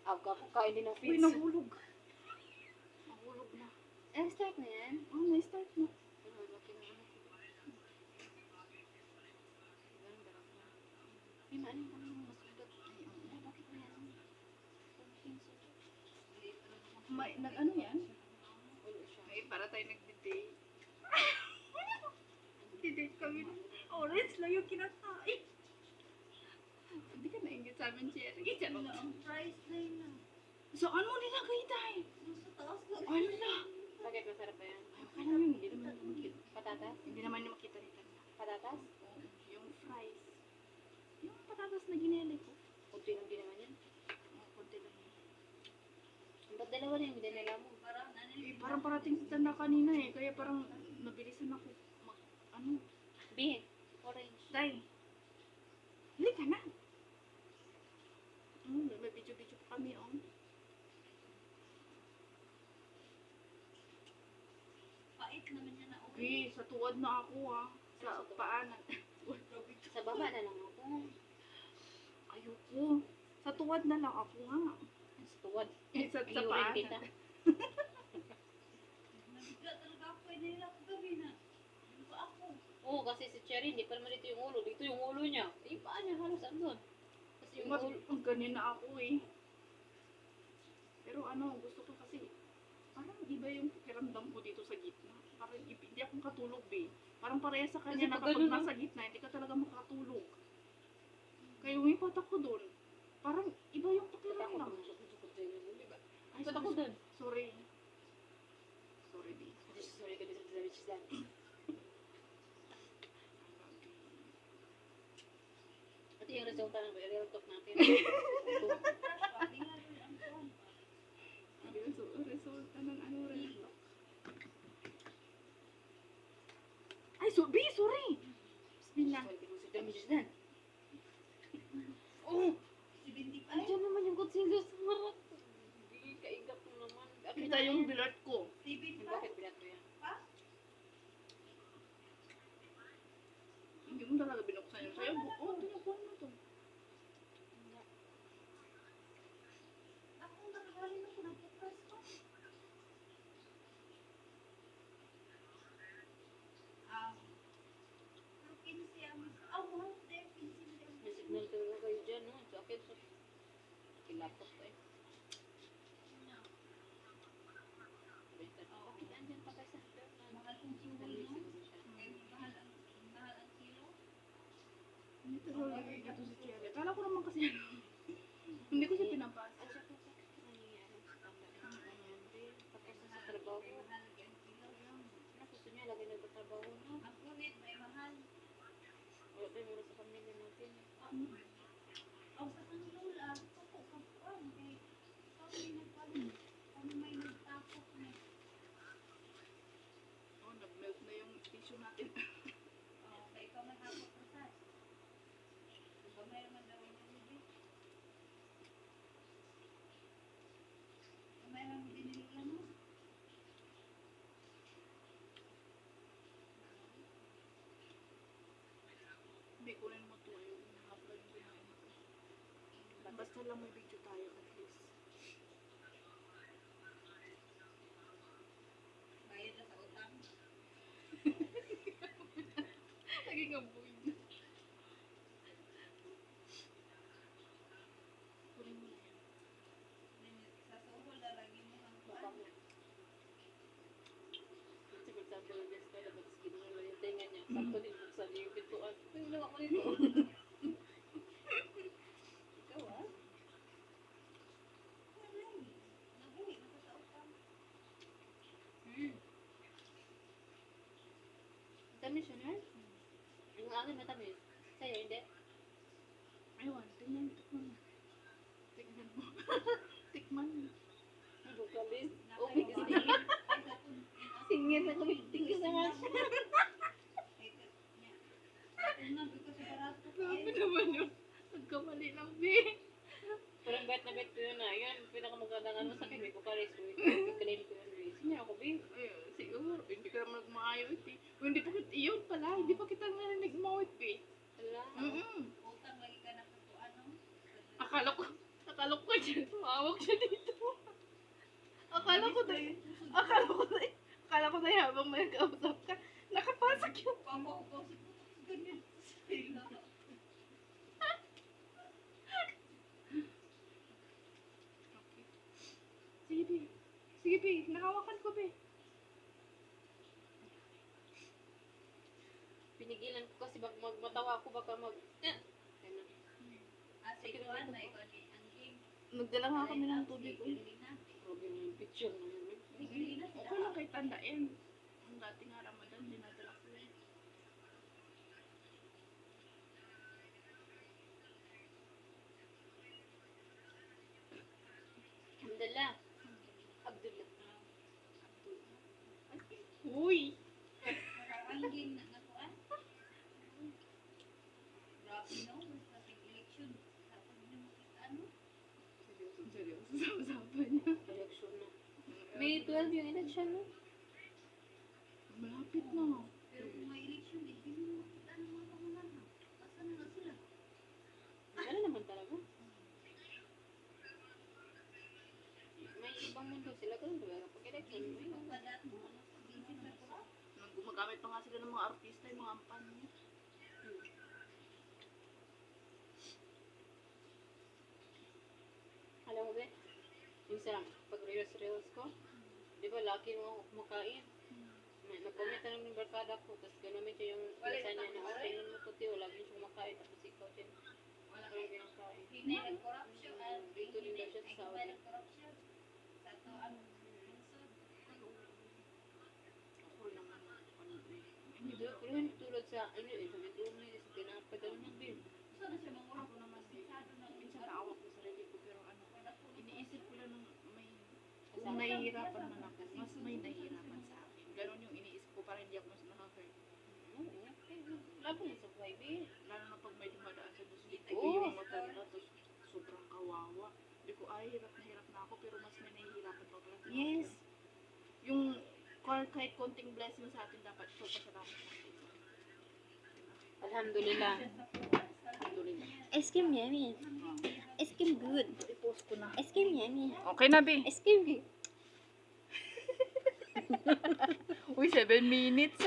Aga ko kain din ng Uy, pizza. nahulog. Nahulog na. Start na yan. Oh, na-start na. Pero laki na ano ko. May maanin pa naman masugat. Ay, bakit na yan? Nag-ano yan? Ulo siya. Ay, para tayo nag-date. Nag-date kami ng orange lang yung kinakain. Hindi ka naingit sa amin, Cherry. Charot. Ang price na yun. Saan mo nilagay tayo? Nasa taas ka. Ala! Bakit masarap pa yan? Ano yun? Hindi naman makita. Patatas? Hindi naman niya makita ni Tanda. Patatas? Yung fries. Yung patatas na ginelay ko. Kunti lang din naman yan. Konti lang yun. Ba't dalawa na yung dinala mo? Parang ano Eh, yun. parang parating si Tanda kanina eh. Kaya parang nabilisan ako. Ano? Bihin. Orange. Tay. Hindi ka na. May video-video pa kami, oh. Pait naman yan na okay. Eh, sa tuwad na ako, ah. Sa paanan. Sa baba na lang ako. Ayoko. Sa tuwad na lang ako, nga. Sa tuwad. Eh, sa Ayurin paanan. kita. Nabigla talaga ako. Pwede nila ako gabi na. Ano ba ako? Oo, kasi si Cherry, hindi pa naman dito yung ulo. Dito yung ulo niya. Eh, paa niya halos andun. Kasi yung ulo. Ang ganin na ako, eh. Pero ano, gusto ko kasi, parang iba yung pakiramdam ko dito sa gitna. Parang hindi akong katulog, eh. Parang pareha sa kanya Kasi na pag kapag ganun, nasa gitna, hindi ka talaga makatulog. Kaya umipat ako doon. Parang iba yung Ba't ako pakiramdam. sumusukot sa inyo? Diba? Ay, Ba't ako dun? Sorry. Sorry, di. Sorry ka dito sa damage sa Ito yung resulta ng real talk natin. Pati nga doon ang kuhan. Resulta ng ano rin. Ay, sorry! Bismillah. Sorry ko si damage dan. Oh! 75? Andiyan naman yung kutsilyo sa harap. Hindi, kaigap mo naman. Kita yung bilart ko. 75? Bakit pinat mo yan? Hindi mo talaga binuksan yung sayo. Oo, tinukuhan mo to. Ako, nakagalin ako ng toothbrush ko. Pero 15 ang mahal din. 15 din. May signal talaga kayo dyan, no? Sa akin, sa kilapot ko eh. Okay, andyan pa kayo sa harap na. Mahal ang kilo, Dali no? siguro siya. Mahal ang kilo. Hindi talaga dito si Cherry. Kala ko naman kasi ano. Hindi ko siya pinapasa. At saka, nangyayari sa tanda na ganyan din. Tapos sa trabaho. Mahal ang kilo. Ano gusto niya, lagi nagtatrabaho, no? Ang kunit, may mahal. Wala tayo muna sa pamilya natin. Ang sa kang lola, ako, kapuan. Kami nagpalit. Kami may nagtapok na. Oh, nag-melt na yung tissue natin. Kaya ikaw may hapok prasad. Diba may naman daw yung bibig? May naman binili ka mo? Hindi, kunin mo to. Yung hapla yung kinain ko. Basta lang may video tayo at least. Bayad na sa utang. Naging amoy na. Kunin mo na yan. Sa suhol na lagi mo ang Baka kuan. mo. Kasi for example, yes, kaya tapos kinuha yung tenga niya. Sakto din buksan niya yung pintuan. Ay, wala ko nito. Ikaw ah. Nabuhi na sa utang. Tamis yun, eh? Yung akin matamis. Sa'yo, hindi. Aywan, tingnan. Tikman mo. Tingnan mo. Tikman mo. Ay, bukalis. Oh, Nakay bigas ko na yun. ay kapun. Singit na kami. Tingis na nga siya. Una, because barato Grabe kayo. naman yun. Nagkamali lang, be. Parang bet na bet ko yun ah. Yun, pinakamagandang ano sa akin. May bukalis ko. Ikalim ko yun. Sinya ako, babe. Ay, siguro, hindi ka naman nagmaayos, eh. Hindi pa kita, yun pala, hindi pa kita narinig mawit, eh. Ala. Mm-mm. Utang lagi ka na kapuan, no? Akala ko dyan, tumawag tumawag siya dito. Akala ko na habang may kausap ka, nakapasok yung Pamakausap ko, ganyan sila. Sige, Bi. Sige, Bi. Nakawakan ko, Bi. Pinigilan ko kasi bag magmatawa ako baka mag... Ganun. Sige, doon, may konti ang game. Nagdala nga kami ng tubig. Uy. Grabe na yung picture na yun. Okay lang kay tandain. Ang dati nga Ramadan, dinadala ko yun. Alhamdulillah. Abdullah. Uy! Ang game na nakuan. Grabe no, basta election. Dapat nyo makita ano. Seryoso sa usapan niya. Election na. May 12 yung election, no? Malapit na. Pero kung may election, hindi nyo makita ng mga pangunan. Asan na sila? Ano naman talaga? May ibang mundo sila ganun, diba? Kapag election, may ibang Pagkadat mo, ano, busy sa ko. Gumagamit pa nga sila ng mga artista, yung mga ampan niya. Alam mo ba? Yung sa pag-reels ko, di ba laki mo kumakain? Nag-comment na naman yung barkada ko, tapos ganamit siya yung isa niya na okay nun mo puti, wala din siya kumakain, tapos ikaw din. Wala kang kinakain. Hindi nag-corruption. Dito din daw siya sa Saudi. Nag-corruption. Sa to, ano, lungsod. Ako naman, ano eh. Hindi, pero hindi tulad sa, ano eh, sa Medumi, sa pinapadala ng bill. Gusto na siya mangura Ako naman eh. Masyado na Minsan naawak ko sa sarili ko, pero ano, iniisip ko lang nung may, kung nahihirapan man ako, mas may nahihirapan sa akin. Ganon yung iniisip ko para hindi ako mas nakaka-hurt. Labo na sa private. Lalo na pag may dumadaan sa gusto ko, Oo. yung motor na, tapos sobrang kawawa. Hindi ko, ay, hirap na ako, pero mas may nahihirapan pa pala. Yes. Yung kahit konting blessing sa atin, dapat ito pasalamat natin. Alhamdulillah. Alhamdulillah. Es krim yummy. Es krim good. I-post ko na. Es krim yummy. Okay na, Bi. Es krim good. Uy, 7 minutes.